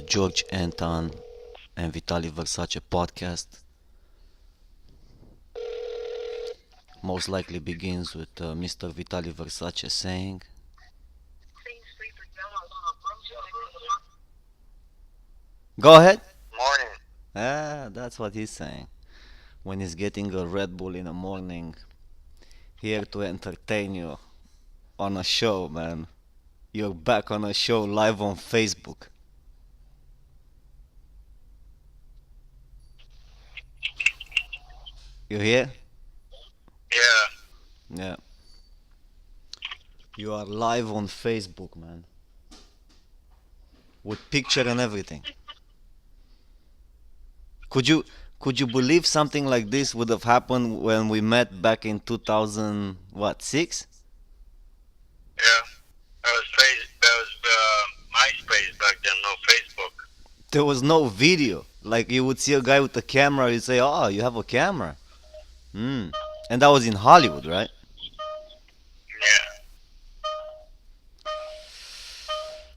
George Anton and Vitaliy Versace podcast. Most likely begins with Mr. Vitaliy Versace saying, "Go ahead." Morning. That's what he's saying. When he's getting a Red Bull in the morning, here to entertain you on a show, man. You're back on a show live on Facebook. You here? Yeah. Yeah. You are live on Facebook, man. With picture and everything. Could you could you believe something like this would have happened when we met back in 2000 what 6? Yeah. That was MySpace back then, no Facebook. There was no video. Like you would see a guy with a camera, you say, "Oh, you have a camera." Hmm. And that was in Hollywood, right? Yeah.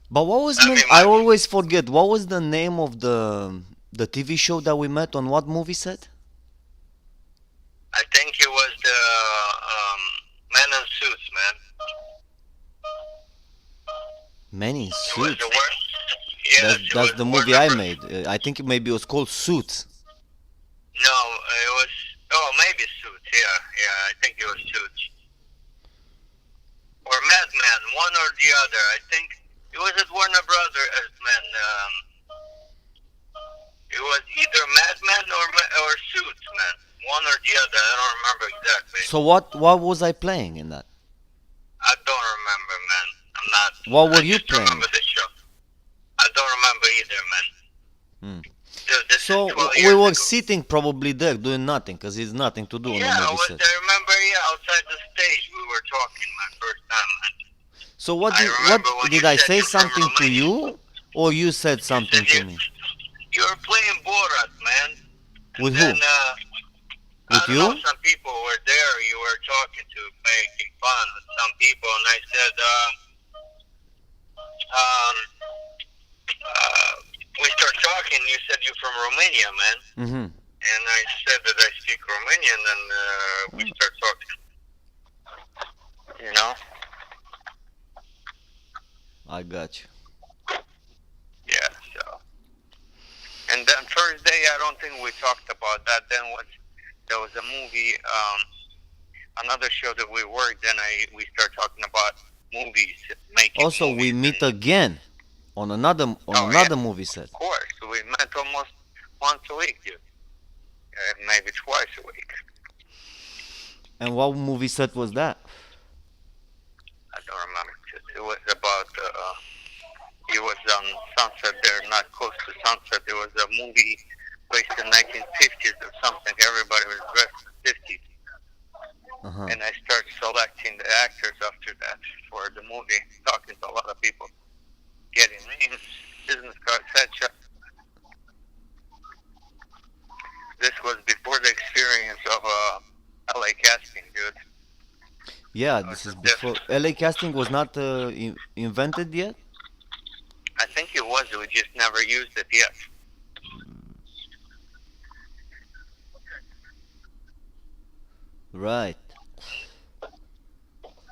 But what was I the mean, I my, always forget what was the name of the TV show that we met on what movie set? I think it was the Men in Suits, man. Men in It was the Suits. worst. Yes, it That's was the movie Warner I Bros. made. I think maybe it was called Suits. No, it was. Oh, maybe Suits. Yeah, yeah. I think it was Suits or Madman, one or the other. I think it was at Warner Brothers, man. It was either Madman or Suits, man. One or the other. I don't remember exactly. So what was I playing in that? I don't remember, man. I'm not. What I were you just playing? remember the show. I don't remember either, man. Hmm. This So is 12 we years were ago. sitting probably there doing nothing because it's nothing to do on a Yeah, movie set. I remember. Yeah, outside the stage we were talking, man. First time, man. So I what remember when did you I said say you're from something to Romania. you or you said You something said to me? you were playing Borat, man. And With then who? I With don't know, you? some people were there. You were talking to, making fun with some people, and I said, um, we start talking. You said you're from Romania, man. Mm-hmm. And I said that I speak Romanian, and we start talking. You know? I got you. Yeah. So. And then first day, I don't think we talked about that. Then there was a movie, another show that we worked. Then we start talking about movies, making Also, we movies. meet again on another Oh yeah, movie set. of course. We met almost once a week, dude. Maybe twice a week. And what movie set was that? I don't remember. It was about. It was on Sunset there, not close to Sunset. There was a movie based in 1950s or something. Everybody was dressed in 50s. Uh-huh. And I started selecting the actors after that for the movie, talking to a lot of people, getting names, business cards, etc. This was before the experience of LA casting, dude. Yeah, this is before LA casting was not invented yet. I think it was. We just never used it yet. Right.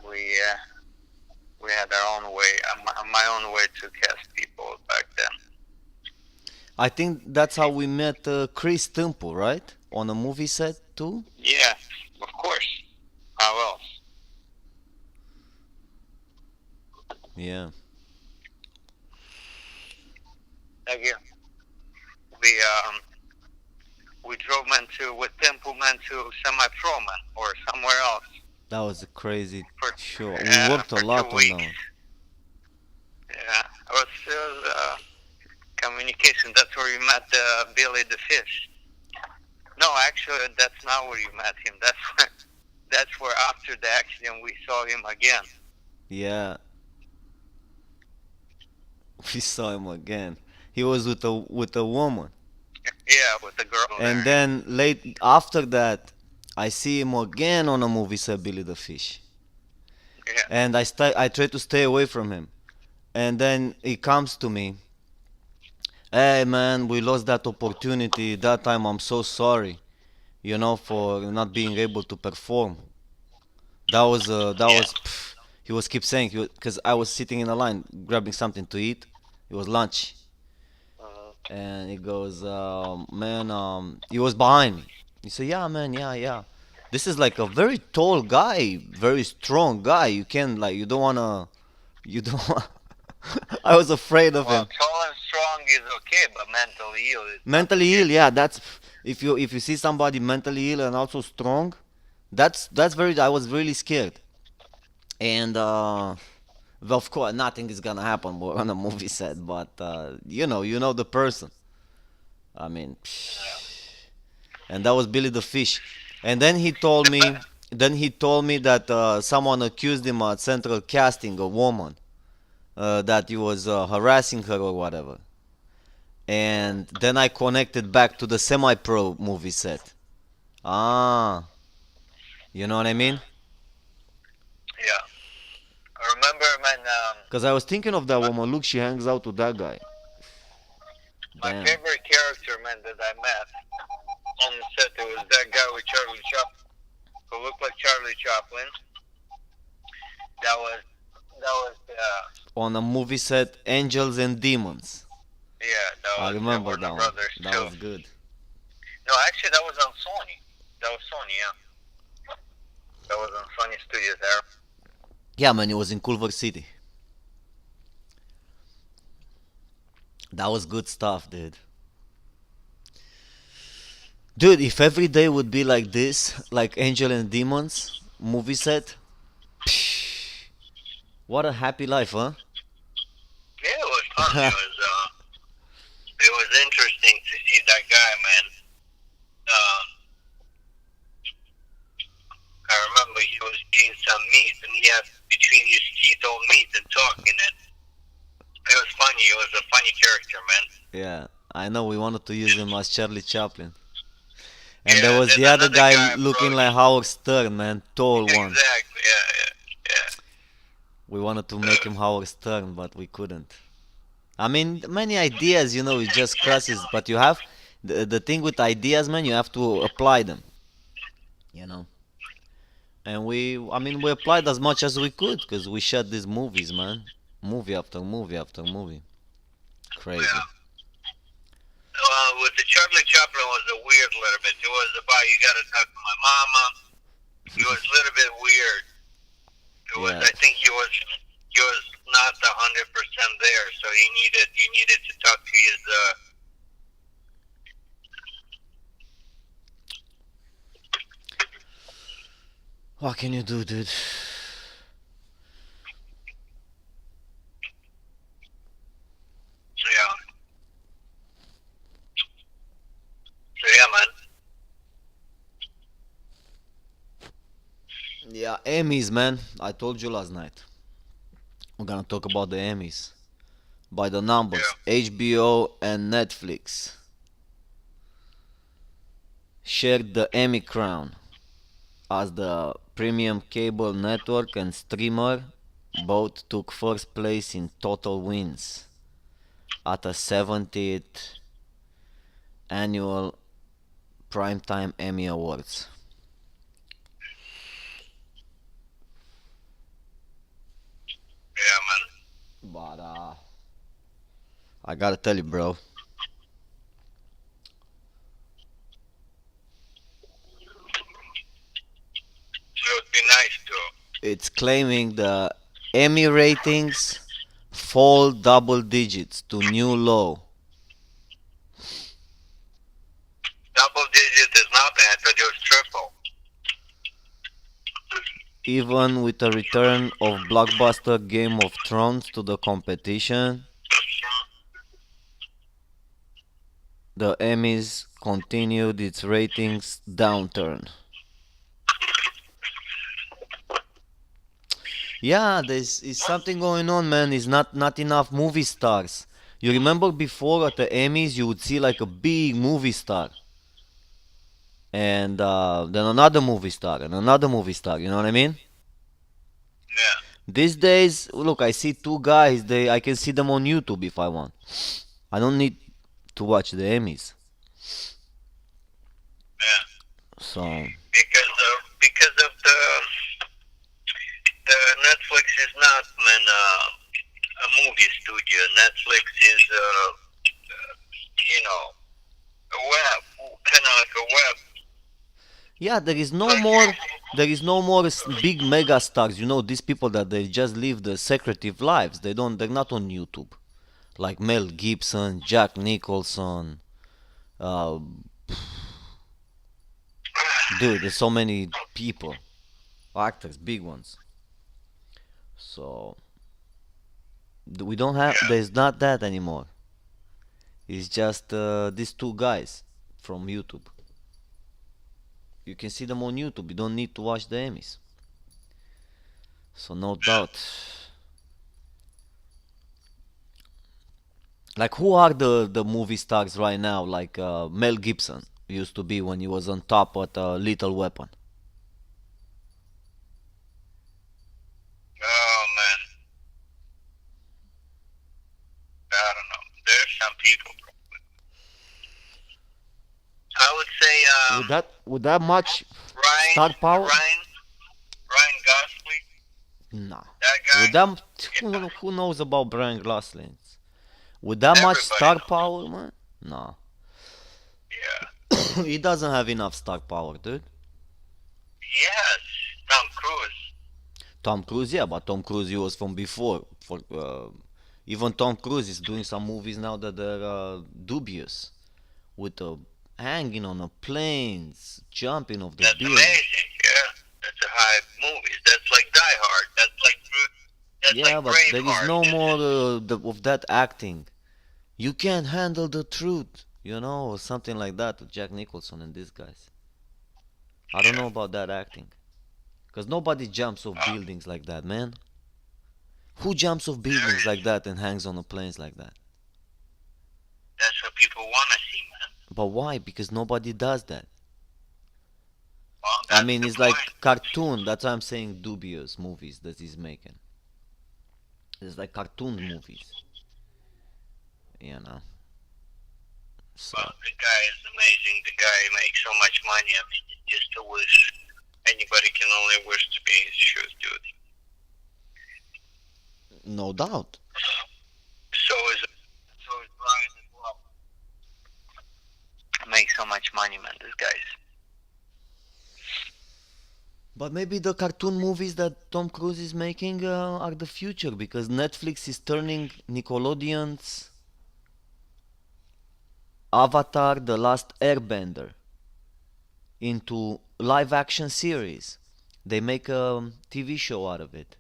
We had our own way, my own way to cast people back then. I think that's how we met Chris Temple, right? On a movie set too. Yeah, of course. How else? Yeah. Again, we drove men with Temple men to semi-pro man or somewhere else That was a crazy for show. We worked a for lot 2 on that weeks. one. Yeah, it was communication. That's where you met Billy the Fish. No, actually, that's not where you met him. That's where after the accident we saw him again. Yeah. We saw him again. He was with a woman. Yeah, with the girl And there. then late after that, I see him again on a movie set Billy the Fish. Yeah. And I try to stay away from him. And then he comes to me Hey man, we lost that opportunity. That time I'm so sorry, for not being able to perform. That Yeah. was he was keep saying because I was sitting in a line grabbing something to eat. It was lunch, Mm-hmm. and he goes, man, he was behind me. He said, yeah, man, yeah, yeah. This is like a very tall guy, very strong guy. You can like, you don't wanna, you don't. I was afraid of Well, him. tall and strong is okay, but mentally ill is not Mentally okay. ill, yeah. That's if you see somebody mentally ill and also strong, that's very. I was really scared, and well, of course, nothing is gonna happen on a movie set. But you know the person. I mean, Yeah. and that was Billy the Fish. And then he told me that someone accused him at Central Casting, a woman, that he was harassing her or whatever. And then I connected back to the semi-pro movie set. Ah, you know what I mean? Yeah. I remember, man. Because I was thinking of that woman. Look, she hangs out with that guy. My Damn. favorite character, man, that I met on the set, it was that guy with Charlie Chaplin, who looked like Charlie Chaplin. That was, On a movie set, Angels and Demons. yeah, that I was at remember Warner that one. Brothers That too. was good. No, actually, that was on Sony. That was Sony, yeah. That was on Sony Studios there. Yeah, man, it was in Culver City. That was good stuff, dude. Dude, if every day would be like this, like Angel and Demons movie set, what a happy life, huh? Yeah, it was fun. It was interesting to see that guy, man. Uh, I remember he was eating some meat, and he had between his teeth all meat and talking, and it was funny. It was a funny character, man. Yeah, I know we wanted to use him as Charlie Chaplin. And there Yeah, was then the other another guy guy looking like approached. Howard Stern, man, tall one. Exactly. Yeah, yeah, yeah. We wanted to make him Howard Stern, but we couldn't. I mean, many ideas, it just crosses. But you have the thing with ideas, man. You have to apply them, you know. And I mean, we applied as much as we could because we shot these movies, man. Movie after movie after movie. Yeah. Crazy. With the Charlie Chaplin was a weird little bit. It was about you got to talk to my mama. It was a little bit weird. It was. Yeah. I think he was not 100% there, so you needed to talk to his. What can you do, dude? So yeah. So yeah, man. Yeah, Emmys, man. I told you last night. We're gonna talk about the Emmys. By the numbers, Yeah. HBO and Netflix shared the Emmy crown as the premium cable network and streamer. Both took first place in total wins at the 70th annual Primetime Emmy Awards. Yeah, man. But I gotta tell you, bro, It would be nice to it's claiming the Emmy ratings fall double digits to new low. double digit is not bad, but it was triple. Even with the return of blockbuster Game of Thrones to the competition, the Emmys continued its ratings downturn. Yeah, there's is something going on, man. It's not enough movie stars. You remember before at the Emmys, you would see like a big movie star, and then another movie star, and another movie star. You know what I mean? Yeah. These days, look, I see two guys. I can see them on YouTube if I want. I don't need to watch the Emmys. Yeah. So Because of the Netflix is not man a movie studio. Netflix is you know a web, kind of like a web yeah, there is no more. platform. There is no more big mega stars. You know, these people that they just live the secretive lives. They don't. They're not on YouTube. Like Mel Gibson, Jack Nicholson. Uh, dude, there's so many people, actors, big ones. So we don't have. Yeah. There's not that anymore. It's just these two guys from YouTube. You can see them on YouTube. You don't need to watch the Emmys. So no Yeah. doubt. Like who are the movie stars right now? Like Mel Gibson used to be when he was on top at Little Weapon. Oh man, I don't know. There's some people. I would say With that much Ryan star power? Ryan Ryan Gosling. Nah. That With guy. that, Yeah. who knows about Brian Gosling? With that much Everybody star knows. power, man? Nah. Yeah. He doesn't have enough star power, dude. Yes. Tom Cruise. Tom Cruise, yeah, but Tom Cruise he was from before. For even Tom Cruise is doing some movies now that they're dubious, with hanging on the planes, jumping off the That's building. amazing. Yeah. That's a high movie. That's like Die Hard. That's like Yeah, but there is Braveheart. no This more is of that acting. You can't handle the truth, or something like that with Jack Nicholson and these guys. I don't yeah. know about that acting, cause nobody jumps off Uh, buildings like that, man. Who jumps off there buildings is. like that and hangs on the planes like that? That's what people want to see, man. But why? Because nobody does that. Well, I that's mean, the it's like point. cartoon. That's why I'm saying dubious movies that he's making. It's like cartoon movies, you know. Well, So the guy is amazing. The guy makes so much money. I mean, it's just a wish. Anybody can only wish to be in his shoes, dude. no doubt. So is Ryan as well. Makes so much money, man. This guy's. But maybe the cartoon movies that Tom Cruise is making are the future because Netflix is turning Nickelodeon's Avatar: The Last Airbender into live action series. They make a TV show out of it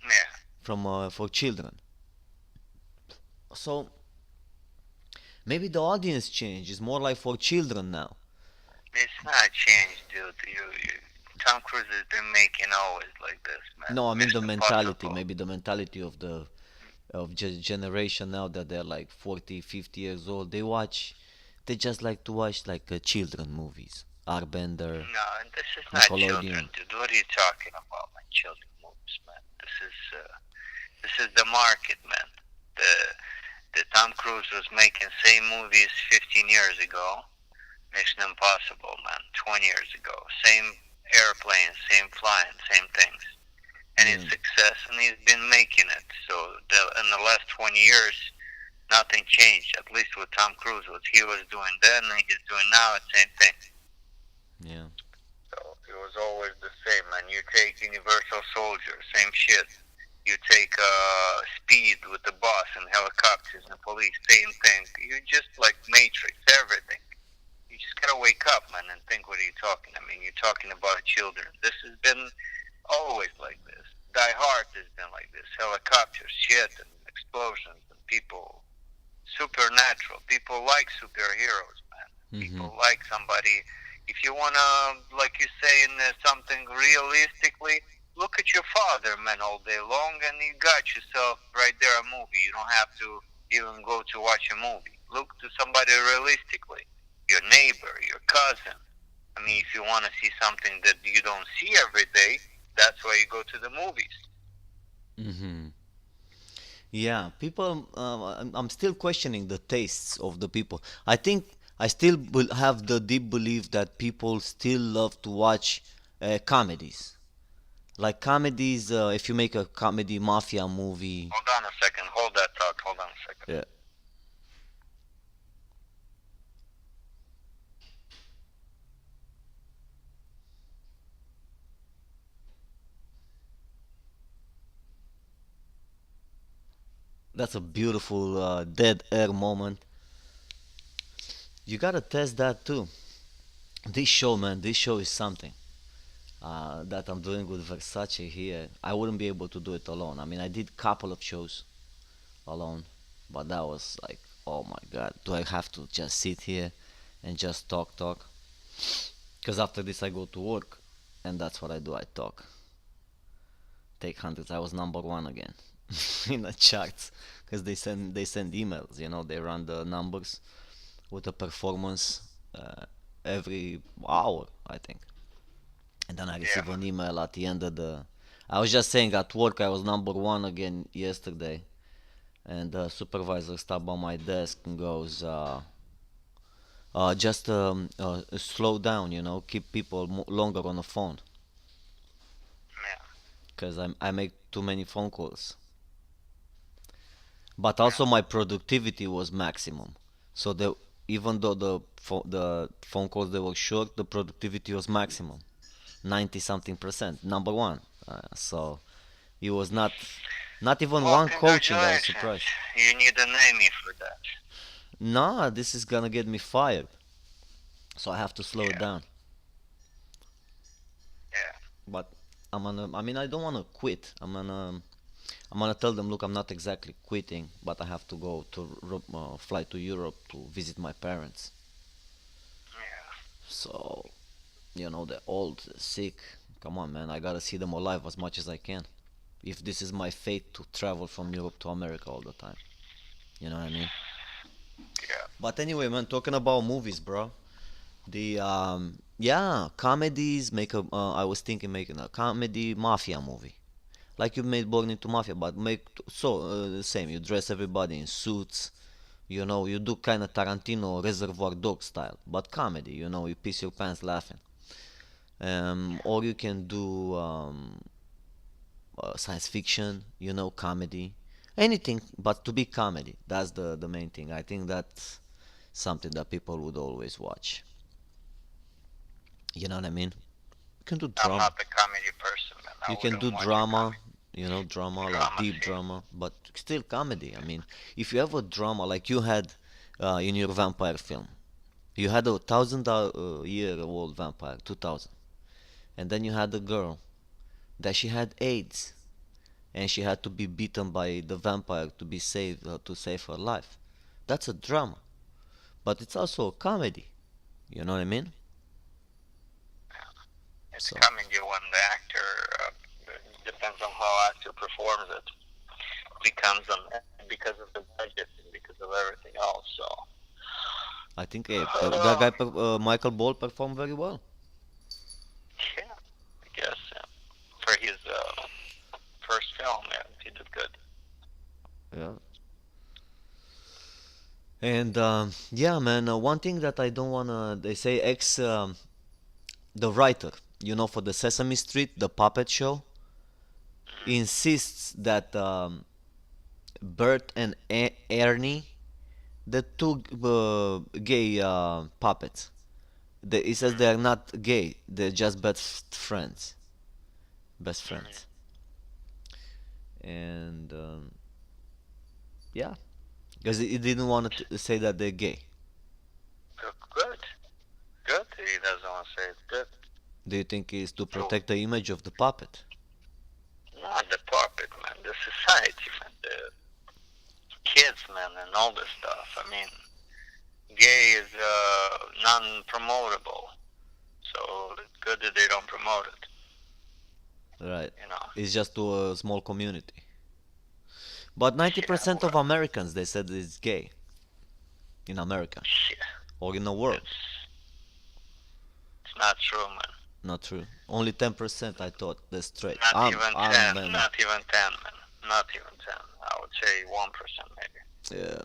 Yeah. from for children. So maybe the audience change is more like for children now. It's not changed, dude. Tom Cruise has been making always like this, man. No, I mean the Mission mentality. Impossible. Maybe the mentality of the generation now that they're like 40, 50 years old. They just like to watch like children movies. Arbender, No, this is not children, Nickelodeon. dude. What are you talking about, man? Children movies, man. This is the market, man. The Tom Cruise was making same movies 15 years ago. Mission Impossible, man. 20 years ago. Same airplanes, same flying, same things. And his Yeah. success, and he's been making it. So in the last 20 years, nothing changed. At least with Tom Cruise, what he was doing then and he's doing now, it's the same thing. Yeah. So it was always the same, man. You take Universal Soldier, same shit. You take Speed with the boss and helicopters and police, same thing. You just like Matrix, everything. You just gotta wake up, man, and think, what are you talking? I mean, you're talking about children. This has been always like this. Die Hard has been like this. Helicopters, shit, and explosions, and people. Supernatural. People like superheroes, man. Mhm. People like somebody. If you wanna, like you say, in something realistically, look at your father, man, all day long, and you got yourself right there a movie. You don't have to even go to watch a movie. Look to somebody realistically. Your neighbor, your cousin. I mean, if you want to see something that you don't see every day, that's why you go to the movies. Mhm. Yeah, people. I'm still questioning the tastes of the people. I think I still have the deep belief that people still love to watch comedies. Like comedies, if you make a comedy mafia movie, Hold on a second. Hold that thought. Hold on a second. yeah, that's a beautiful dead air moment. You gotta test that too. This show, man, this show is something that I'm doing with Versace here. I wouldn't be able to do it alone. I mean, I did couple of shows alone, but that was like, oh my god, do I have to just sit here and just talk? Because after this, I go to work, and that's what I do. I talk, take hundreds. I was number one again in the charts because they send emails. They run the numbers with the performance every hour, I think. And then I Yeah. receive an email at the end of the. I was just saying at work I was number one again yesterday, and the supervisor stopped by my desk and goes, just slow down, keep people longer on the phone, Yeah. because I make too many phone calls. But Yeah. also my productivity was maximum. So even though the phone calls they were short, the productivity was maximum, 90 something percent, number one. So it was not even Well, one coaching. I was congratulations. surprised. You need to name me for that. Nah, this is gonna get me fired. So I have to slow it Yeah. down. Yeah. But I mean, I don't wanna quit. I'm gonna tell them, look, I'm not exactly quitting, but I have to go to fly to Europe to visit my parents. Yeah. So, they're old, they're sick. Come on, man, I gotta see them alive as much as I can. If this is my fate to travel from Europe to America all the time, you know what I mean? Yeah. But anyway, man, talking about movies, bro. Yeah, comedies make a. I was thinking making a comedy mafia movie, like you made Born into Mafia, but make the same. You dress everybody in suits. You do kind of Tarantino Reservoir Dog style, but comedy. You piss your pants laughing. Or you can do science fiction. Comedy. Anything, but to be comedy. That's the main thing. I think that's something that people would always watch. You know what I mean? You can do I'm drama. not the comedy person, man. I You can wouldn't do watch a drama. comedy Drama like drama deep scene. drama, but still comedy. I mean, if you have a drama like you had in your vampire film, you had a year old vampire, 2000, and then you had a girl that she had AIDS, and she had to be beaten by the vampire to save her life. That's a drama, but it's also a comedy. You know what I mean? It's So comedy when the actor depends on how actor performs it. Becomes because of the budget and because of everything else. So, I think that uh, guy, Michael Ball, performed very well. yeah, I guess for his first film, yeah, he did good. Yeah. And yeah, man, one thing that I don't wanna, they say the writer, for the Sesame Street, the puppet show, Mm-hmm. insists that Bert and Ernie, the two gay puppets, he says they are not gay, they're just best friends. Mm-hmm. And yeah, because he didn't want to say that they're gay. Good, good. He doesn't want to say it's good. Do you think it's to So, protect the image of the puppet? not the puppet, man. The society, man. The kids, man, and all this stuff. I mean, gay is non-promotable. So it's good that they don't promote it. Right. You know. It's just to a small community. But Yeah. 90% of Well. Americans, they said is gay in America Yeah. or in the world. It's not true, man. Not true. Only 10% I thought they're straight. Not I'm, even I'm, 10. man. Not even 10, man. Not even 10. I would say 1% maybe. Yeah,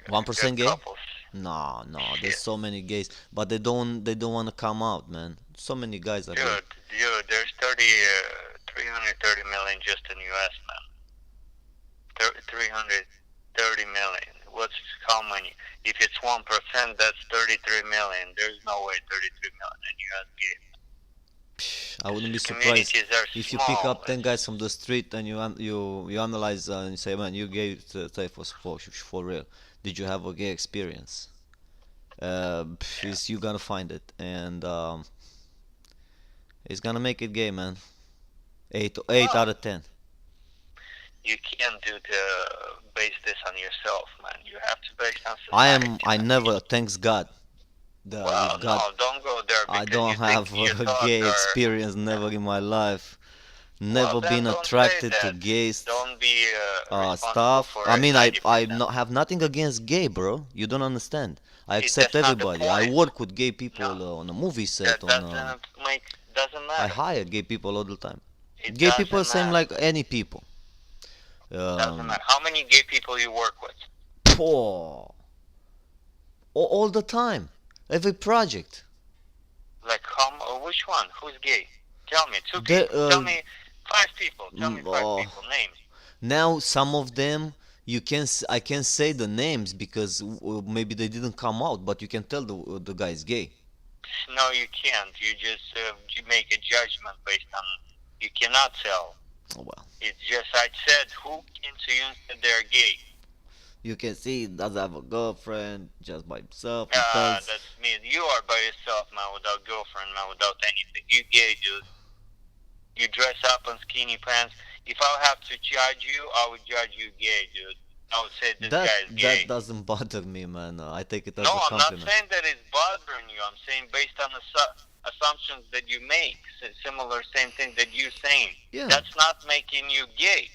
A good 1% gay? couples. No, no. There's Shit. so many gays, but they don't want to come out, man. So many guys are gay. Dude, there's 330 million just in U.S., man. 330 million. What's how many? If it's 1%, that's 33 million. There's no way 33 million in U.S. gay. I wouldn't be These surprised communities are if you pick small. up 10 guys from the street and you analyze and you say, man, you gay, say for real. Did you have a gay experience? Yeah. You gonna find it, and it's gonna make it gay, man. Eight Well, out of 10. you can't base this on yourself, man. You have to base on I society, I man. never, thanks God, Well, with no, God, don't go there I because you don't think have your a thoughts gay are. experience. Never in my life. Well, Never then been don't say attracted to that. gay Don't be responsible stuff. for I mean, I 90%. not have nothing against gay, bro. You don't understand. I accept That's not the everybody. I point. work with gay No, people on a movie set. that doesn't I matter. hire gay people all the time. It Gay people doesn't same matter. like any people. Doesn't Um, matter. How many gay people you work with? Poor. All the time. Every project. Like which one? Who's gay? Tell me. Two There, people. Tell me five people. Tell me five oh, people. Names. now some of them I can't say the names because maybe they didn't come out, but you can tell the guy is gay. No, you can't. You just you make a judgment based on. You cannot tell. Oh, well, It's just I said who came to you and said they're gay. you can see he doesn't have a girlfriend, just by himself. He tells. That's me. You are by yourself, man, without girlfriend, man, without anything. You gay, dude. You dress up in skinny pants. If I have to judge you, I would judge you gay, dude. I would say this That guy is that gay. doesn't bother me, man. I take it No, as a I'm not compliment. saying that it's bothering you. I'm saying based on the assumptions that you make, similar, same thing that you're saying. Yeah. That's not making you gay.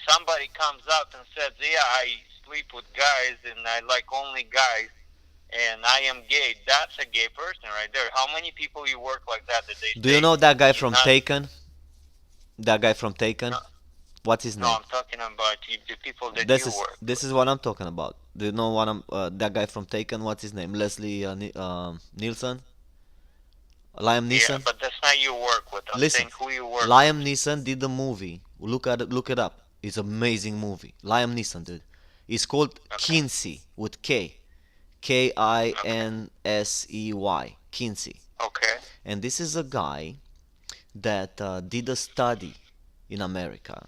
Somebody comes out and says, yeah, I sleep with guys and I like only guys and I am gay. That's a gay person right there. How many people you work like that they Do say you know that guy he's from not? Taken? That guy from Taken? No, What's his no, name? I'm talking about the people that This you is work this with. is what I'm talking about. Do you know what I'm that guy from Taken? What's his name? Leslie Nielsen? Liam Yeah, Neeson? but that's not you work with. I'm Listen, saying who you work with. Liam Neeson did the movie. Look it up. It's an amazing movie. Liam Neeson did. It's called Okay, Kinsey with K. Kinsey. okay, Kinsey. okay. And this is a guy that did a study in America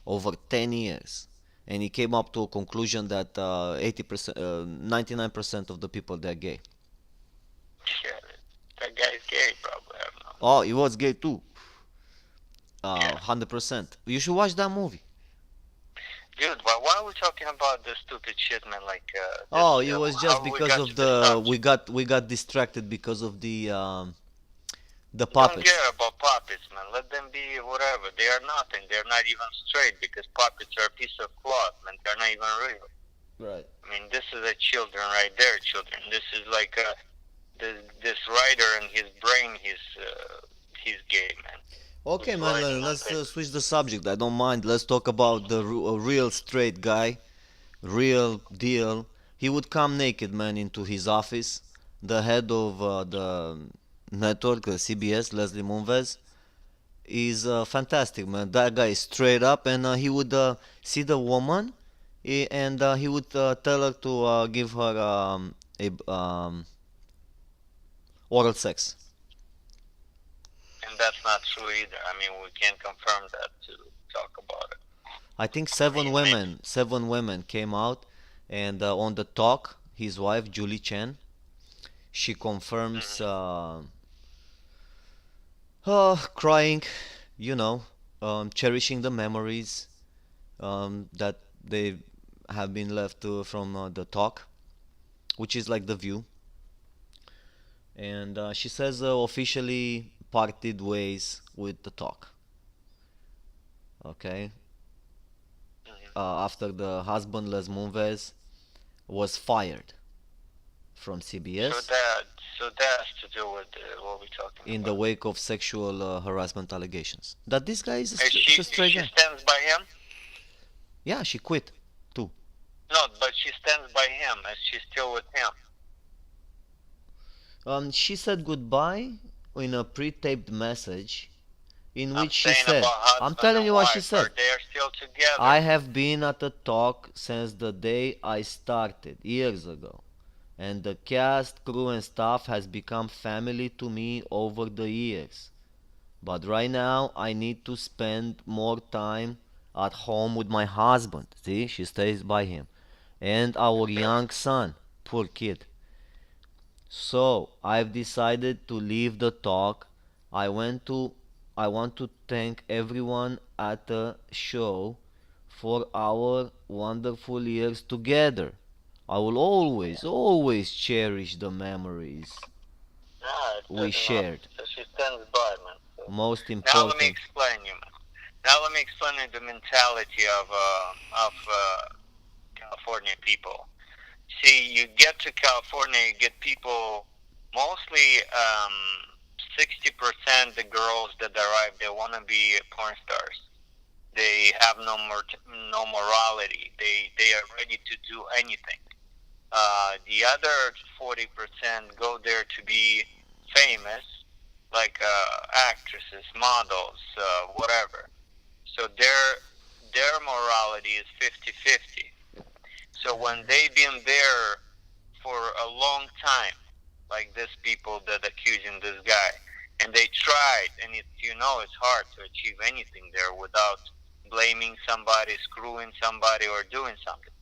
over 10 years. And he came up to a conclusion that 80%, 99% of the people they're gay. Shit, that guy's gay, probably. I don't know. Oh, he was gay too. Yeah, 100%. You should watch that movie. dude. But why are we talking about this stupid shit, man? Like this. Oh, it was just How we because got of to the subject? we got distracted because of the Don't puppets. care about puppets, man. Let them be whatever. They are nothing. They're not even straight because puppets are a piece of cloth, man. They're not even real. Right. I mean, this is a children right there, children. This is like this writer and his brain. He's gay, man. Okay, He's man. writing on Let's paper. switch the subject. I don't mind. Let's talk about a real straight guy, real deal. He would come naked, man, into his office. The head of the network, CBS, Leslie Moonves, is fantastic, man. That guy is straight up, and he would see the woman, and he would tell her to give her oral sex. And that's not true either. I mean, we can't confirm that to talk about it. I think I mean, maybe. seven women came out, and on the talk, his wife Julie Chen, she confirms, Mhm. crying, you know, cherishing the memories that they have been left from the talk, which is like the view. And she says officially parted ways with the talk. Okay, Mhm. after the husband Les Moonves was fired from So CBS that so that has to do with what we're talking in the about. wake of sexual harassment allegations. That this guy is Is she a straight guy. stands by him? Yeah, she quit too. No, but she stands by him, and she's still with him. She said goodbye in a pre-taped message in I'm which she saying said, about I'm husband telling and you what she wife. Are said. they still together? I have been at the talk since the day I started years ago, and the cast, crew, and staff has become family to me over the years. But right now, I need to spend more time at home with my husband. See, she stays by him, and our Okay. young son. Poor kid. So I've decided to leave the talk. I went to I want to thank everyone at the show for our wonderful years together. I will always, always cherish the memories No, it's we good enough. shared. So she stands by, man. So Most now let me important. explain you, man. Now let me explain you the mentality of California people. See, you get to California, you get people mostly 60% the girls that arrive, they want to be porn stars. They have no morality. They are ready to do anything. The other 40% go there to be famous, like actresses, models, whatever. So their morality is 50-50. So when they've been there for a long time, like this people that accusing this guy, and they tried, and it's hard to achieve anything there without blaming somebody, screwing somebody, or doing something.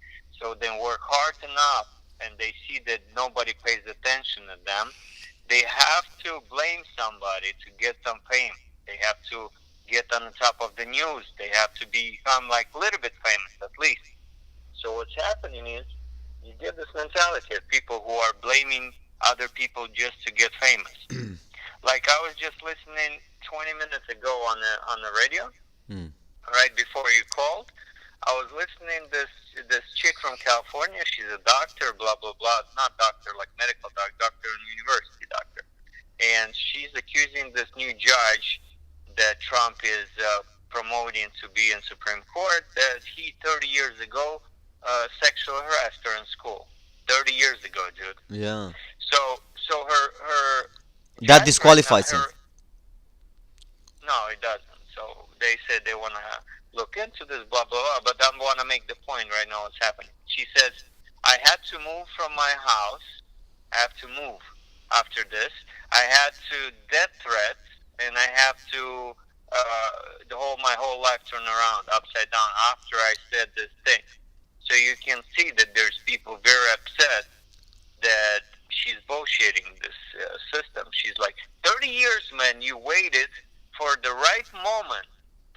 So they work hard enough, and they see that nobody pays attention to them. They have to blame somebody to get some fame. They have to get on the top of the news. They have to become like a little bit famous at least. So what's happening is you get this mentality of people who are blaming other people just to get famous. Like I was just listening 20 minutes ago on the radio, Mm. right before you called. I was listening this chick from California. She's a doctor, blah blah blah. Not doctor like medical doctor, doctor and university doctor. And she's accusing this new judge that Trump is promoting to be in Supreme Court that he 30 years ago sexual harassed her in school. 30 years ago, dude. Yeah. So her That judge right now, disqualifies him. her no, it doesn't. So they said they want to look into this, blah blah blah. But I want to make the point right now. What's happening? She says I had to move from my house. I have to move after this. I had to death threats, and I have to my whole life turn around upside down after I said this thing. So you can see that there's people very upset that she's bullshitting this system. She's like, 30 years, man, you waited for the right moment.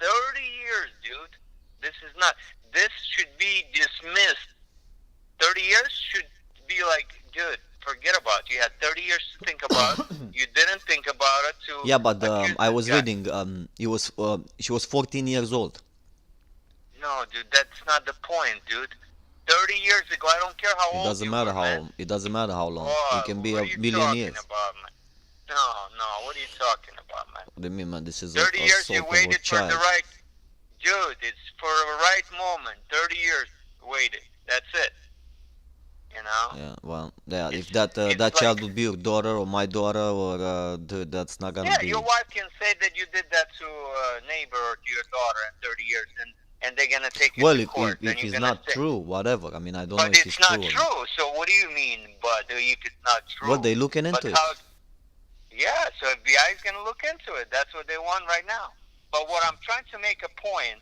30 years, dude. This is not. This should be dismissed. 30 years should be like, dude, forget about it. You had 30 years to think about it. You didn't think about it to Yeah, but accuse I this was guy. reading. She was 14 years old. No, dude, that's not the point, dude. 30 years ago, I don't care how It old doesn't you matter were, man. how. It doesn't matter how long. You Oh, can be what a are you million talking years. about, man? No, no, what are you talking about, man? What do you mean, man? This is 30 years you assault of a waited for the child. right, dude, it's for a right moment. 30 years waited. That's it. You know? Yeah, well, yeah. If It's, that it's child like, would be your daughter or my daughter, or dude, that's not gonna yeah, your be. wife can say that you did that to a neighbor or to your daughter in 30 years, and they're going to take you Well, to court. And if you're it's going to not say, true, whatever. I mean, I don't know but if it's it's not true or not. true. So what do you mean, but if it's not Well, true? they looking But into how, it. yeah, so FBI is going to look into it. That's what they want right now. But what I'm trying to make a point,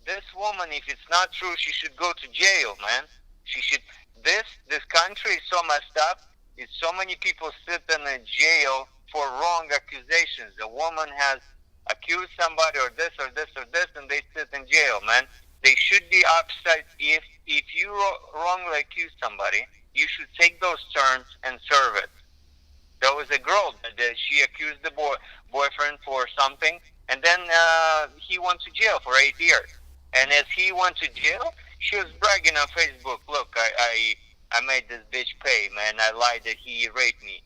this woman, if it's not true, she should go to jail, man. She should. This country is so messed up. It's so many people sit in a jail for wrong accusations. A woman has accused somebody or this or this or this, and they sit in jail, man. They should be upset if you wrongly accuse somebody. You should take those terms and serve it. There was a girl that she accused the boyfriend for something, and then he went to jail for 8 years. And as he went to jail, she was bragging on Facebook, "Look, I made this bitch pay, man. I lied that he raped me,"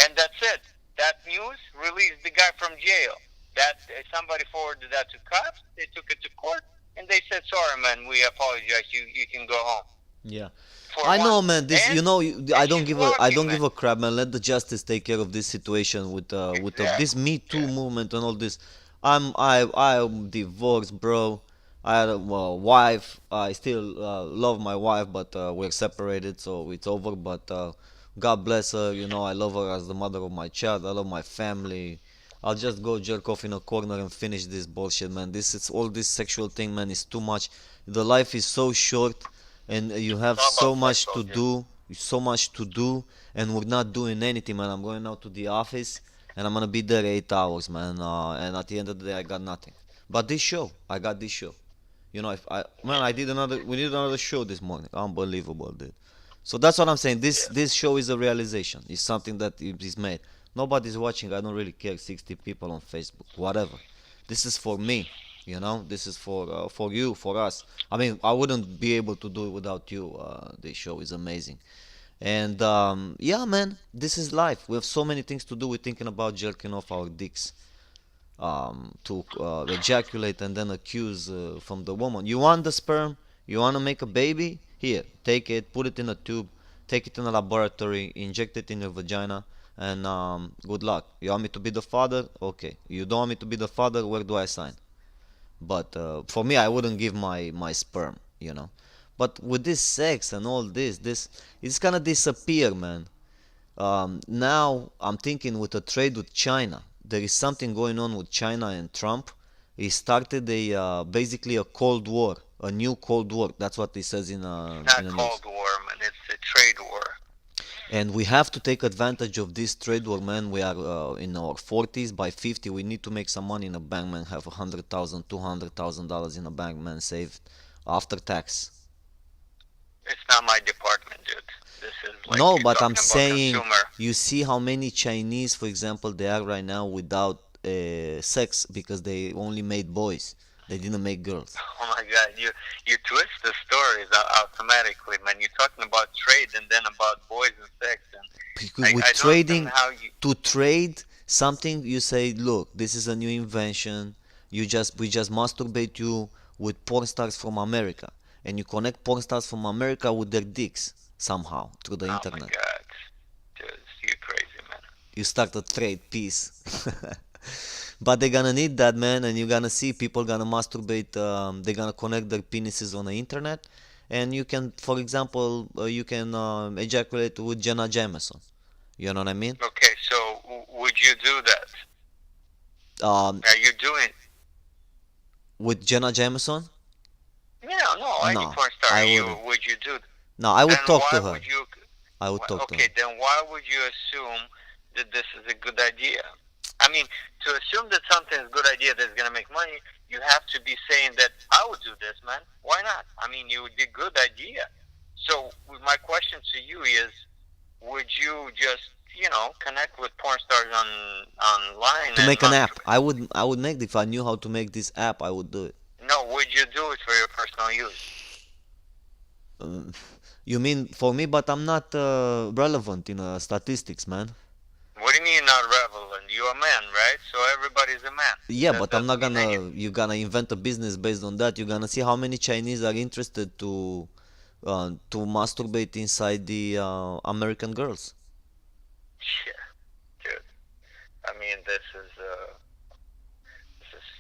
and that's it. That news released the guy from jail. That somebody forwarded that to cops. They took it to court, and they said, "Sorry, man, we apologize. You can go home Yeah. for I one." know, man. This, And I and don't she's give a, I walking, don't man. give a crap, man. Let the justice take care of this situation with this Exactly. Me Too Yeah. movement and all this. I'm divorced, bro. I had a wife. I still love my wife, but we're separated, so it's over. But God bless her. I love her as the mother of my child. I love my family. I'll just go jerk off in a corner and finish this bullshit, man. This is all this sexual thing, man. Is too much. The life is so short and you It's have not about so much sexual, to dude. do, and we're not doing anything, man. I'm going out to the office and I'm gonna be there 8 hours, man, and at the end of the day I got nothing. But this show, I got this show. If I man, I Yeah. did another we did another show this morning. Unbelievable, dude. So that's what I'm saying. This Yeah. this show is a realization. It's something that is made. Nobody's watching. I don't really care. 60 people on Facebook, whatever. This is for me. This is for you, for us. I mean, I wouldn't be able to do it without you. This show is amazing. And yeah, man, this is life. We have so many things to do. We're thinking about jerking off our dicks to ejaculate and then accuse from the woman. You want the sperm? You want to make a baby? Here, take it, put it in a tube, take it in a laboratory, inject it in your vagina, and good luck. You want me to be the father? Okay. You don't want me to be the father? Where do I sign? But for me, I wouldn't give my sperm. But with this sex and all this it's gonna disappear, man. Now I'm thinking with the trade with China, there is something going on with China and Trump. He started a basically a Cold War, a new Cold War. That's what he says It's in not the news. Cold War, man. It's a trade war. And we have to take advantage of this trade war, man. We are in our 40s. By 50, we need to make some money in a bank, man. Have $100,000, $200,000 in a bank, man, saved after tax. It's not my department, dude. This is like No, you're but I'm talking about saying, consumer. you see how many Chinese, for example, they are right now without sex because they only made boys. They didn't make girls. Oh my God, you twist the stories automatically, man. You're talking about trade and then about boys and sex, and Because with I don't understand trading, how you. to trade something, you say, look, this is a new invention. We just masturbate you with porn stars from America, and you connect porn stars from America with their dicks somehow through the Oh my internet. God, dude, you crazy, man. You start a trade piece. But they're gonna need that, man, and you're gonna see people gonna masturbate. They're gonna connect their penises on the internet, and you can, for example, you can ejaculate with Jenna Jameson. You know what I mean? Okay, so would you do that? Um, Are you doing? with Jenna Jameson? Yeah, no, any No, porn star. I You wouldn't. would you do? No, I Then would talk why to her. would you? I would talk to Okay, her. then why would you assume that this is a good idea? I mean, to assume that something is a good idea that's gonna make money, you have to be saying that I would do this, man. Why not? I mean, it would be a good idea. So my question to you is, would you just connect with porn stars online To and make an app, masturbate? I would make, if I knew how to make this app, I would do it. No, would you do it for your personal use? Um, you mean for me? But I'm not relevant in statistics, man. What do you mean not relevant? You're a man, right? So everybody's a man. Yeah, That but I'm not doesn't mean anything. gonna. You're gonna invent a business based on that. You're gonna see how many Chinese are interested to masturbate inside the American girls. Yeah, dude. I mean, this is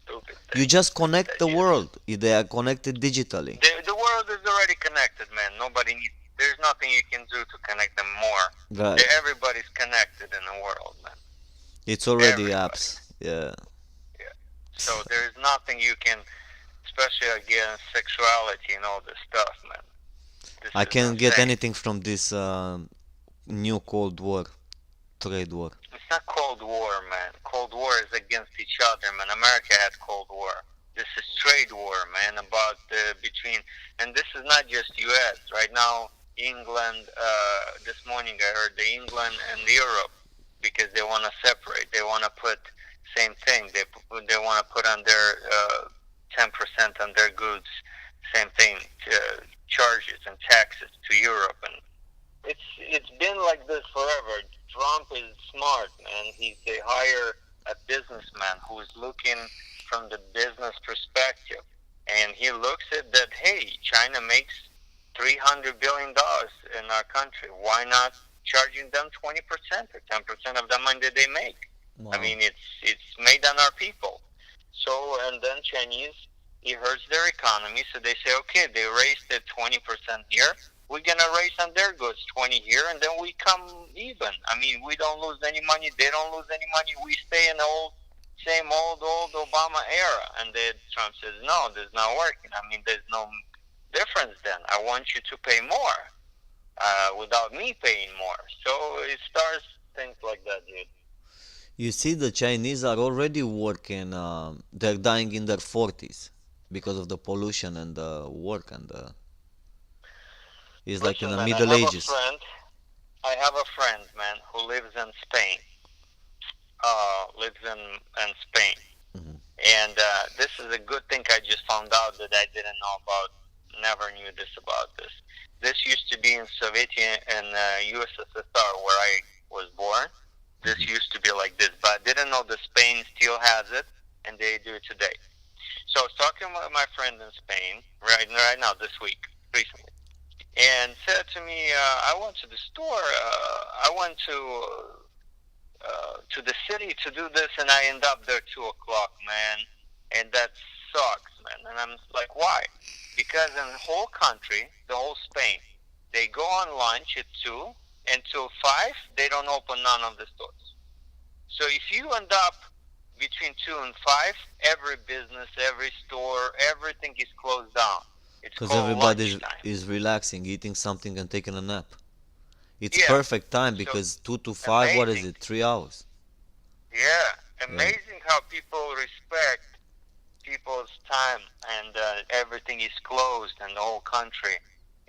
stupid You thing just connect that the you. world. They are connected digitally. The world is already connected, man. Nobody needs. There's nothing you can do to connect them more. Right. Everybody's connected in the world, man. It's already Everybody. apps. Yeah. Yeah. So there's nothing you can, especially against sexuality and all this stuff, man. This I is can't get insane. anything from this new Cold War, trade war. It's not Cold War, man. Cold War is against each other, man. America had Cold War. This is trade war, man, about between, and this is not just U.S. Right now, England. This morning I heard the England and Europe because they want to separate. They want to put same thing. They want to put on their 10% on their goods, same thing, charges and taxes to Europe, and it's been like this forever. Trump is smart, man. They hire a businessman who is looking from the business perspective, and he looks country. Why not charging them 20% or 10% of the money that they make? I Wow. mean, it's made on our people. So, and then Chinese, it hurts their economy. So they say, okay, they raised it 20% here. We're gonna raise on their goods 20 here, and then we come even. I mean, we don't lose any money. They don't lose any money. We stay in the same old Obama era. And then Trump says, no, this is not working. I mean, there's no difference then. I want you to pay more without me paying more. So it starts things like that, dude. You see, the Chinese are already working. They're dying in their 40s because of the pollution and the work and the. It's like in Listen, the man, Middle Ages. I have a friend, man, who lives in Spain. Lives in Spain. Hmm. And this is a good thing I just found out that I didn't know about. Never knew this about this. This used to be in Soviet and USSR where I was born. This Hmm. used to be like this, but I didn't know that Spain still has it, and they do it today. So I was talking with my friend in Spain right now this week recently, and said to me, "I went to the store. I went to the city to do this, and I end up there 2 o'clock, man, and that sucks, man." And I'm like, "Why?" Because in the whole country, the whole Spain, they go on lunch at 2 until 5. They don't open none of the stores. So if you end up between 2 and 5, every business, every store, everything is closed down. It's Because called everybody lunchtime. is relaxing, eating something and taking a nap. It's Yeah. perfect time So because 2 to 5, what is amazing. it? 3 hours. Yeah. Yeah. Amazing how people respect people's time, and everything is closed in the whole country.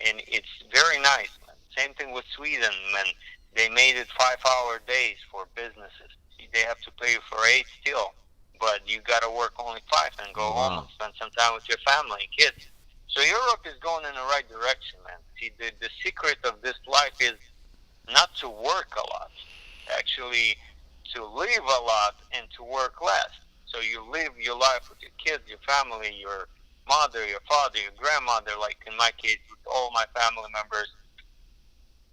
And it's very nice, man. Same thing with Sweden, man. They made it 5-hour days for businesses. They have to pay you for 8 still, but you got to work only 5 and go home and Wow. spend some time with your family and kids. So Europe is going in the right direction, man. See, the secret of this life is not to work a lot, actually to live a lot and to work less. So you live your life with your kids, your family, your mother, your father, your grandmother, like in my case with all my family members,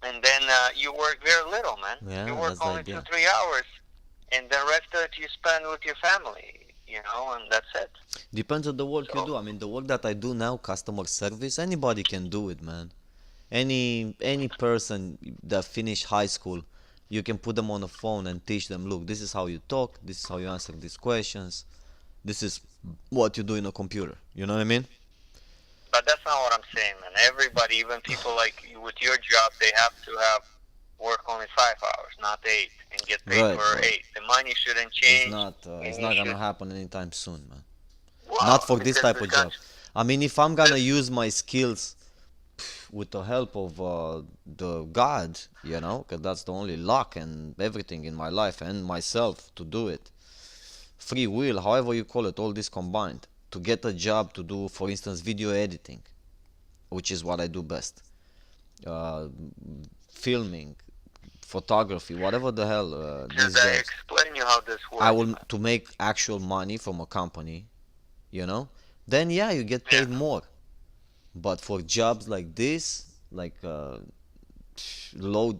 and then you work very little, man. You Yeah, work that's the only two, idea. 3 hours, and the rest of it you spend with your family, and that's it. Depends on the work you So do. I mean, the work that I do now, customer service, anybody can do it, man. Any person that finished high school, you can put them on the phone and teach them, look, this is how you talk, this is how you answer these questions, this is what you do in a computer. You know what I mean? but that's not what I'm saying, man. Everybody, even people like you with your job, they have to have work only 5 hours, not 8, and get paid Right, for but 8. The money shouldn't change, it's and you not gonna should. happen anytime soon, man. Not Wow, for this because type this of job. country, I mean, if I'm gonna this, use my skills with the help of the God, because that's the only luck and everything in my life and myself to do it. Free will, however you call it, all this combined, to get a job to do, for instance, video editing, which is what I do best, uh, filming, photography, whatever the hell should these I jobs. explain you how this I works, will man? to make actual money from a company, you know, then yeah, you get Yeah. paid more. But for jobs like this, like low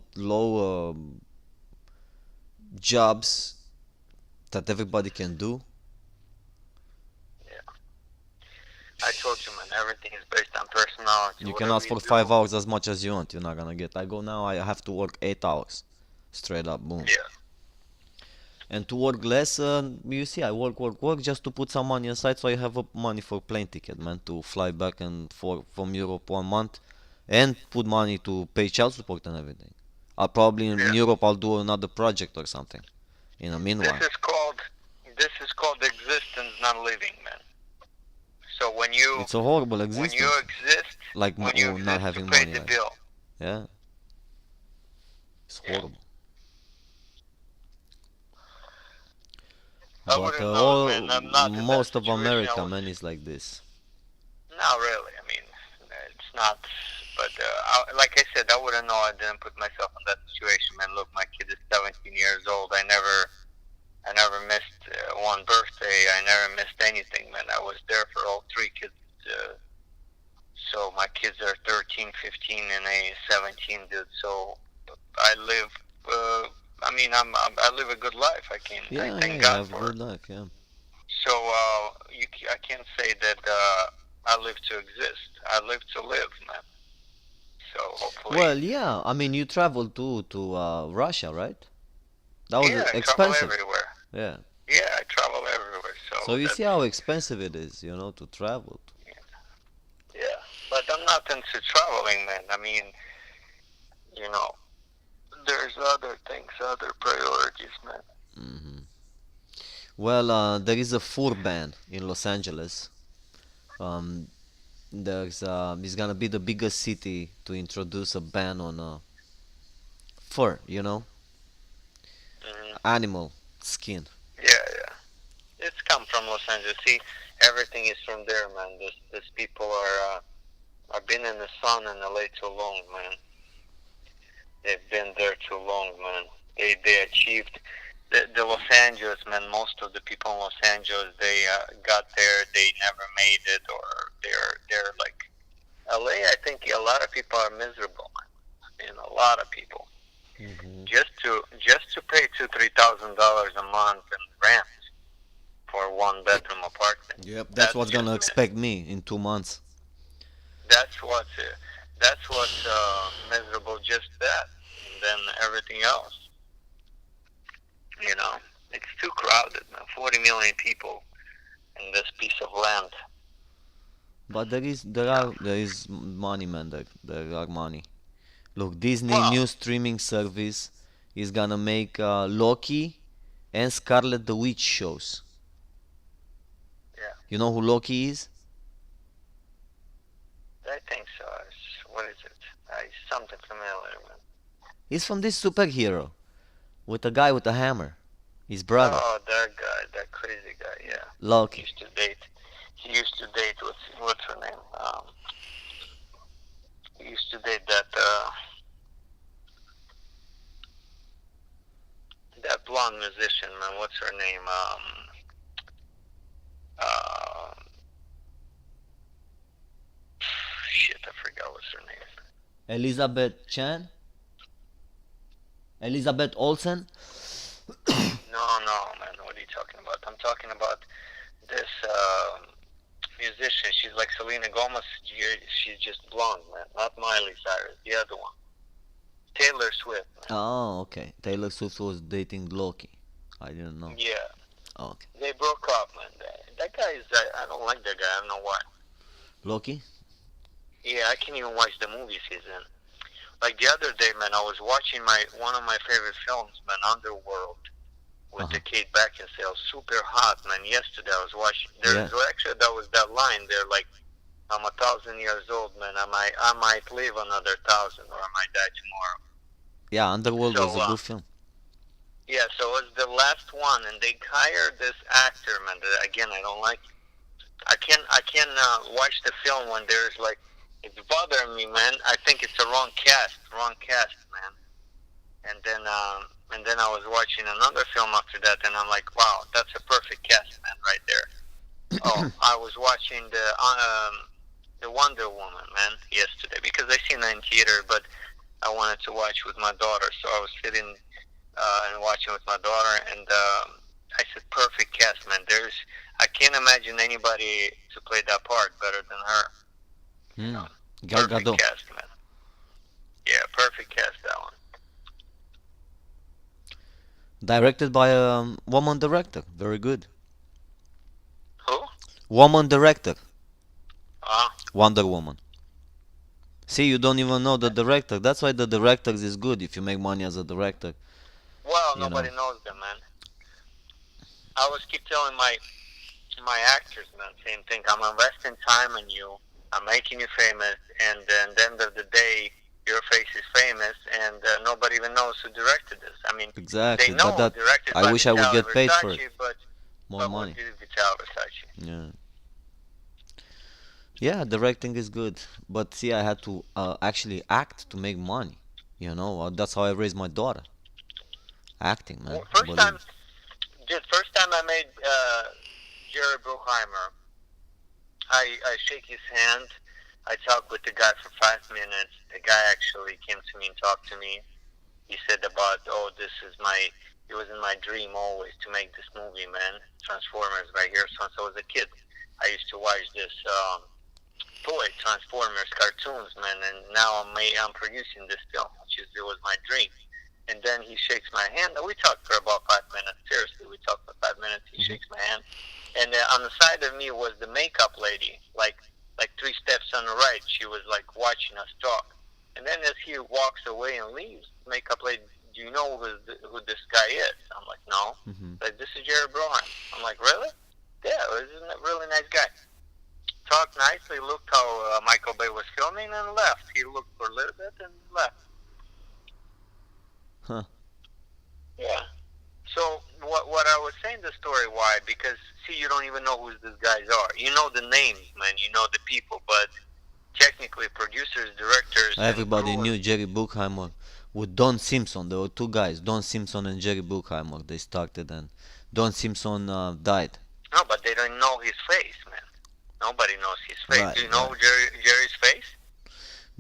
jobs that everybody can do, Yeah. I told you, man, everything is based on personality. you can Whatever ask you for do, 5 hours as much as you want. You're not gonna get. I go now. I have to work 8 hours, straight up, boom. yeah. And to work less, you see, I work just to put some money aside, so I have money for plane ticket, man, to fly back and forth from Europe 1 month, and put money to pay child support and everything. I'll probably in Yeah. Europe I'll do another project or something. In the This meanwhile, is called this is called existence, not living, man. So it's a horrible when you existence, exist like when you not exist to having pay money. the bill. Yeah, it's Yeah. horrible. I But wouldn't know, man. all I'm not in that most of situation. America, man, is like this. Not really. I mean, it's not. But like I said, I wouldn't know. I didn't put myself in that situation, man. Look, my kid is 17 years old. I never missed one birthday. I never missed anything, man. I was there for all 3 kids. So my kids are 13, 15, and 17, dude. So I live. I mean, I live a good life. I Yeah, yeah, thank you God have for it. good life. Yeah. So I can't say that I live to exist. I live to live, man. So hopefully, Well, yeah. I mean, you traveled to Russia, right? That was yeah, I travel expensive. everywhere. Yeah. Yeah, I travel everywhere. So So you see that's how expensive it is, to travel. yeah. But I'm not into traveling, man. I mean, you know, there's other things, other priorities, man. Hmm. Well, there is a fur ban in Los Angeles. Um, it's gonna be the biggest city to introduce a ban on fur, Hmm. animal skin. Yeah, yeah. It's come from Los Angeles. See, everything is from there, man. This people are been in the sun in LA too long, man. They've been there too long, man. They achieved the Los Angeles, man. Most of the people in Los Angeles, they got there, they never made it, or they're like LA. I think a lot of people are miserable, man. I mean, a lot of people Hmm. just to pay $2,000-3,000 a month in rent for one bedroom apartment. Yep, that's That's what's just gonna expect me in 2 months. that's what's miserable. Just that, and then everything else. You know, it's too crowded, man. 40 million people in this piece of land. But there is money, man. There are money. Look, Disney Well, new streaming service is gonna make Loki and Scarlet the Witch shows. yeah, You know who Loki is? I think so. What is it? Something familiar, man. He's from this superhero with a guy with a hammer. His brother, Oh, that guy, that crazy guy. Yeah, he Loki. used to date. He used to date. What's her name? He used to date that blonde musician, man. What's her name? Uh, shit, I forgot what's her name. Elizabeth Chan? Elizabeth Olsen? No, no, man. What are you talking about? I'm talking about this musician. She's like Selena Gomez. She's just blonde, man. Not Miley Cyrus. The other one. Taylor Swift, man. Oh, okay. Taylor Swift was dating Loki. I didn't know. Yeah. Oh, okay. They broke up, man. That guy is. I don't like that guy. I don't know why. Loki? Yeah, I can't even watch the movies he's in. Like the other day, man, I was watching one of my favorite films, man, Underworld, with Uh-huh. the Kate Beckinsale. Super hot, man. Yesterday I was watching. Yeah. There's actually that was that line there, like I'm 1,000 years old, man. I might live another 1,000, or I might die tomorrow. Yeah, Underworld was So a good film. yeah, so it was the last one, and they hired this actor, man. That again, I don't like. I can watch the film when there's like it's bothering me, man. I think it's a wrong cast, man. And then I was watching another film after that, and I'm like, wow, that's a perfect cast, man, right there. Oh, I was watching the Wonder Woman, man, yesterday because I seen it in theater, but I wanted to watch with my daughter, so I was sitting and watching with my daughter, and I said, perfect cast, man. I can't imagine anybody to play that part better than her. You Hmm. know, Gal perfect Gadot. cast, man. Yeah, perfect cast that one. Directed by a woman director. Very good. Who? Woman director. Uh, Wonder Woman. See, you don't even know the director. That's why the director is good if you make money as a director. well, You know. nobody knows them, man. I always keep telling my actors, man, same thing. I'm investing time in you. I'm making you famous, and then at the end of the day, your face is famous, and nobody even knows who directed this. I mean, they Exactly. But know that directed I by wish I would Vitaliy get paid for it. Versace, but More but what money. did Vitaliy Versace? Yeah. Yeah, directing is good. But see, I had to actually act to make money. That's how I raised my daughter. Acting, man. Well, first Believe time, it. just first time I made Jerry Bruckheimer, I shake his hand. I talk with the guy for 5 minutes. The guy actually came to me and talked to me. He said about, oh, this is my, it was in my dream always to make this movie, man. Transformers right here. Since I was a kid, I used to watch this toy Transformers cartoons, man, and now I'm producing this film, which is it was my dream. And then he shakes my hand. And we talked for about 5 minutes. Seriously, we talked for 5 minutes. He Mhm. shakes my hand, and on the side of me was the makeup lady, like 3 steps on the right. She was like watching us talk. And then as he walks away and leaves, the makeup lady, do you know who this guy is? I'm like, no. Mhm. Like, this is Jerry Brohan. I'm like, really? Yeah, this is a really nice guy. Talked nicely, looked how Michael Bay was filming, and left. He looked for a little bit and left. Huh. Yeah. So what I was saying the story, why? Because see, you don't even know who these guys are. You know the names, man. You know the people, but technically, producers, directors, and Everybody crew. knew Jerry Bruckheimer with Don Simpson. There were two guys, Don Simpson and Jerry Bruckheimer. They started, and Don Simpson died. No, but they don't know his face, man. Nobody knows his face. Right, Do you right. know Jerry's face?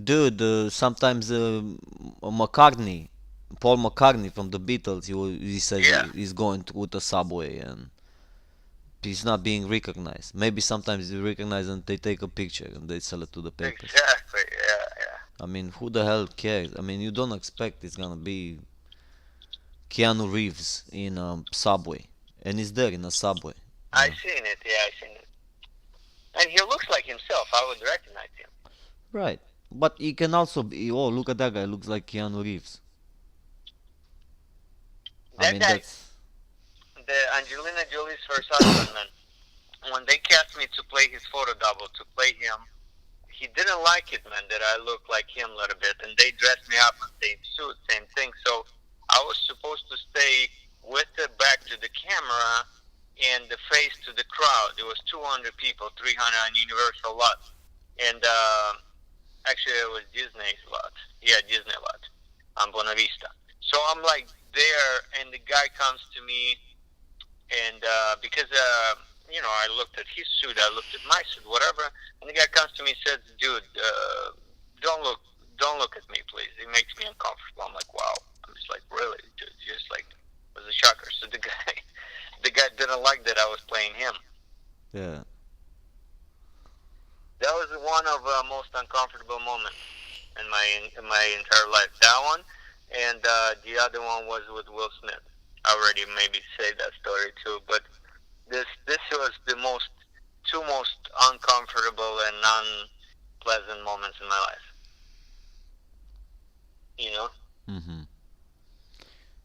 Dude, sometimes McCartney, Paul McCartney from the Beatles, he says Yeah. he's going through the subway and he's not being recognized. Maybe sometimes they recognize and they take a picture and they sell it to the papers. Exactly. Yeah, yeah. I mean, who the hell cares? I mean, you don't expect it's gonna be Keanu Reeves in a subway, and he's there in a subway. I seen it. Yeah, I seen it. And he looks like himself. I would recognize him. Right. But he can also be, oh, look at that guy, looks like Keanu Reeves. I That mean, guy, that's. the Angelina Jolie's first husband, man. When they cast me to play his photo double, to play him, he didn't like it, man, that I look like him a little bit. And they dressed me up in the same suit, same thing. So I was supposed to stay with the back to the camera and the face to the crowd. There was 200 people, 300 on Universal lot. And actually, it was Disney's lot. Yeah, Disney lot on Buena Vista. So I'm like there, and the guy comes to me, and because I looked at his suit, I looked at my suit, whatever, and the guy comes to me and says, "Dude, don't look at me, please. It makes me uncomfortable." I'm like, "Wow." I'm just like, "Really?" Just like, it was a shocker. So the guy, the guy didn't like that I was playing him. Yeah. That was one of most uncomfortable moments in my entire life. That one, and the other one was with Will Smith. I already maybe say that story too, but this was the two most uncomfortable and unpleasant moments in my life. You know, Mm-hmm.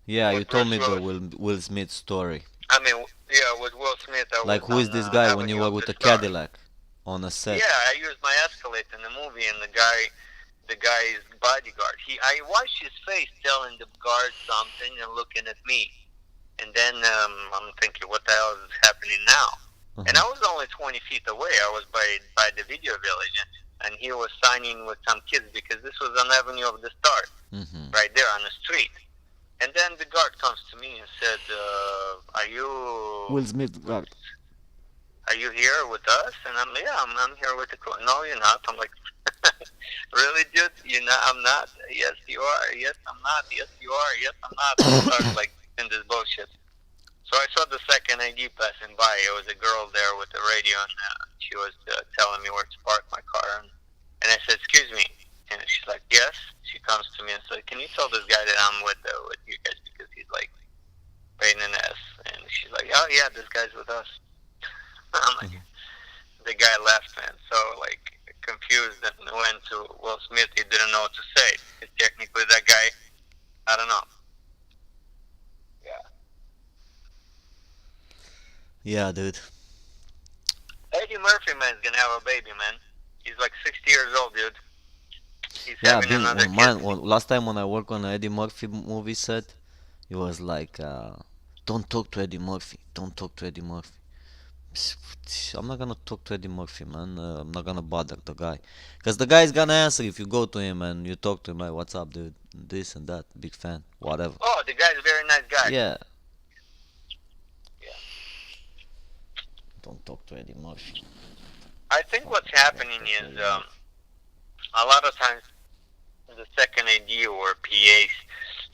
Yeah, you with told Bruce me the Willis. Will Smith story. I mean, yeah, with Will Smith, I Like, was who on is this guy when you Avenue were of with the the Stars. Cadillac on a set? Yeah, I used my Escalade in the movie, and the guy's bodyguard. I watched his face telling the guard something and looking at me, and then I'm thinking, what the hell is happening now? And I Uh-huh. was only 20 feet away. I was by the video village, and he was signing with some kids because this was on Avenue of the Stars, Mm-hmm. right there on the street. And then the guard comes to me and said, "Are you Will Smith guard. are you here with us?" And I'm here with the crew. "No, you're not." I'm like, "Really, dude? You're not? I'm not." "Yes, you are." "Yes, I'm not." "Yes, you are." "Yes, I'm not." I started like in this bullshit. So I saw the second ID passing by. It was a girl there with the radio, and she was telling me where to park my car. And I said, "Excuse me." And she's like, "Yes." She comes to me and said, "Can you tell this guy that I'm with you guys because he's like pain in the ass?" And she's like, "Oh yeah, this guy's with us." I'm like, the guy left, man. So like confused and went to Will Smith. He didn't know what to say. Because technically that guy, I don't know. Yeah. Yeah, dude. Eddie Murphy, man, is gonna have a baby, man. He's like 60 years old, dude. He's Yeah, having being another on kid. mine, last time when I worked on an Eddie Murphy movie set, it was like, don't talk to Eddie Murphy. Don't talk to Eddie Murphy. I'm not gonna talk to Eddie Murphy, man. I'm not gonna bother the guy. Because the guy's gonna answer if you go to him and you talk to him, like, what's up, dude? This and that. Big fan. Whatever. Oh, the guy's a very nice guy. Yeah. Yeah. Don't talk to Eddie Murphy. I think what's happening is a lot of times the second AD or PAs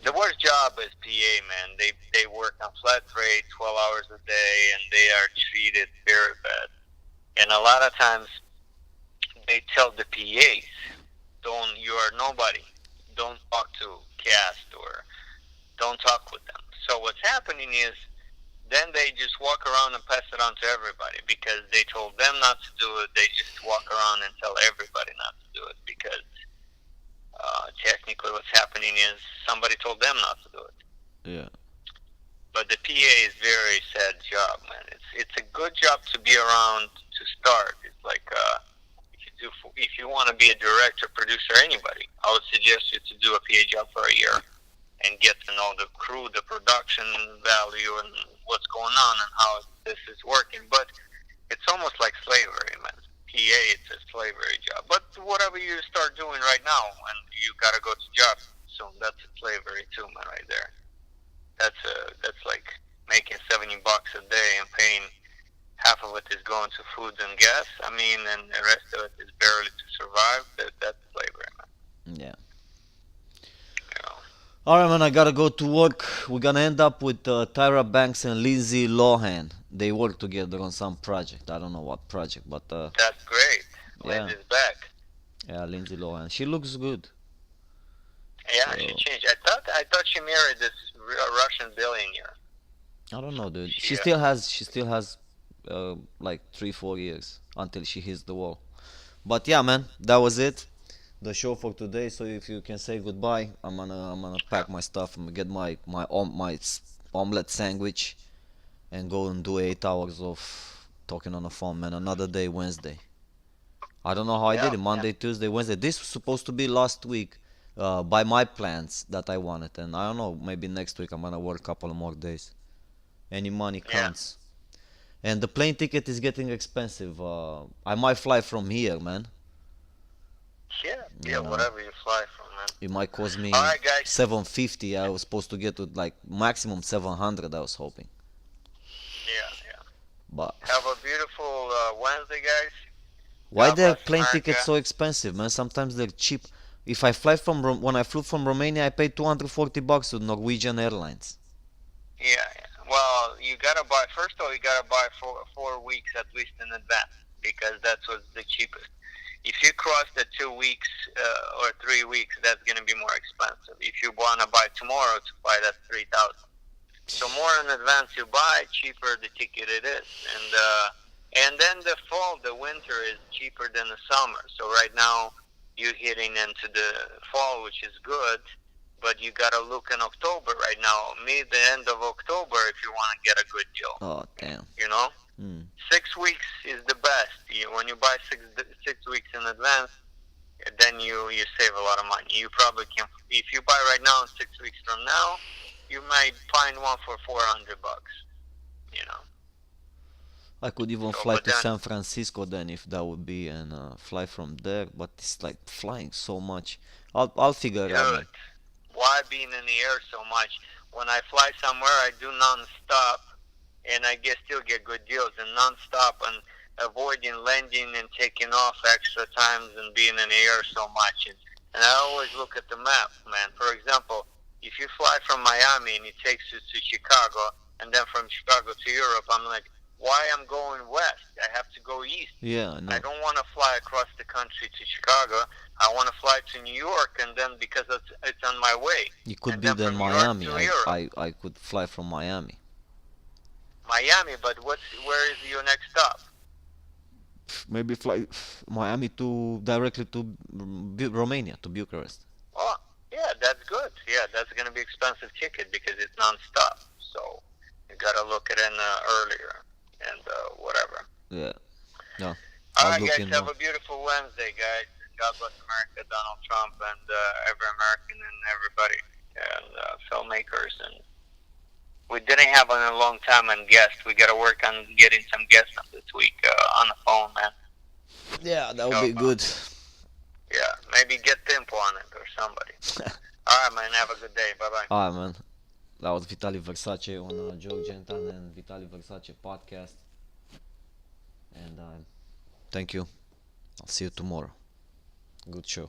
The worst job is PA, man. They work on flat rate, 12 hours a day, and they are treated very bad. And a lot of times they tell the PAs, "Don't you are nobody. Don't talk to cast or don't talk with them." So what's happening is then they just walk around and pass it on to everybody because they told them not to do it. They just walk around and tell everybody not to do it because technically what's happening is somebody told them not to do it. Yeah. But the PA is very sad job, man. It's a good job to be around to start. It's like if you want to be a director, producer, anybody, I would suggest you to do a PA job for a year and get to know the crew, the production value, and what's going on and how this is working. But it's almost like slavery, man. PA, it's a slavery job. But whatever you start doing right now, and you gotta go to job soon, that's a slavery too, man, right there. That's like making $70 a day and paying half of it is going to food and gas. I mean, and the rest of it is barely to survive. That's slavery, man. Yeah. You know. All right, man. I gotta go to work. We're gonna end up with Tyra Banks and Lindsay Lohan. They work together on some project. I don't know what project, but That's great. yeah, Lindsay's back. yeah, Lindsay Lohan. She looks good. Yeah, So she changed. I thought she married this Russian billionaire. I don't know, dude. She She still has like 3 4 years until she hits the wall. But yeah, man, that was it. The show for today. So if you can say goodbye, I'm gonna pack my stuff. I'm gonna get my omelet sandwich and go and do 8 hours of talking on the phone, man. Another day, Wednesday. I don't know how I did yeah, it. yeah, Monday, Tuesday, Wednesday. This was supposed to be last week, by my plans that I wanted, and I don't know. Maybe next week I'm gonna work a couple of more days. Any money yeah, counts. And the plane ticket is getting expensive. I might fly from here, man. yeah, yeah. You know, Whatever you fly from, man. it might cost All me right, guys. 750. I was supposed to get to like maximum 700. I was hoping, Yeah, yeah. but Have a beautiful Wednesday, guys. why God their bless plane America. tickets so expensive, man? Sometimes they're cheap. If I fly from when I flew from Romania, I paid $240 to Norwegian Airlines. Yeah, yeah. Well, you gotta buy. First of all, you gotta buy 4 weeks at least in advance because that's what's the cheapest. If you cross the 2 weeks or 3 weeks, that's gonna be more expensive. If you wanna buy tomorrow to fly, that's 3,000. So more in advance you buy, cheaper the ticket it is, and then the fall, the winter is cheaper than the summer. So right now you're hitting into the fall, which is good, but you gotta look in October right now, mid the end of October, if you want to get a good deal. Oh damn. You know, Mm. 6 weeks is the best. When you buy 6 weeks in advance, then you save a lot of money. You probably can, if you buy right now and 6 weeks from now, you might find one for $400. You know. I could even So, fly but to then San Francisco then if that would be and fly from there, but it's like flying so much. I'll figure it out, dude, man. why being in the air so much? When I fly somewhere, I do non-stop, and I still get good deals. And non-stop and avoiding landing and taking off extra times and being in the air so much. And I always look at the map, man. For example, if you fly from Miami and it takes you to Chicago, and then from Chicago to Europe, I'm like, why I'm going west? I have to go east. Yeah, I I know. don't want to fly across the country to Chicago. I want to fly to New York, and then because it's on my way, It could and be then then from New York Miami. to I, Europe, I I could fly from Miami. Miami. But where is your next stop? Maybe fly Miami to directly to Romania to Bucharest. Oh, yeah, that's good. Yeah, that's gonna be expensive ticket because it's non-stop. So you gotta look it in earlier and whatever. Yeah. No. All I'll right, look guys, in have more. a beautiful Wednesday, guys. God bless America, Donald Trump, and every American and everybody, and filmmakers. And we didn't have in a long time on guests. We got to work on getting some guests on this week on the phone, man. Yeah, that would So, be good. yeah, maybe get Pimple on it or somebody. All right, man. Have a good day. Bye bye. Alright, man. That was Vitaliy Versace on Joe Gentan and Vitaliy Versace podcast. And thank you. I'll see you tomorrow. Good show.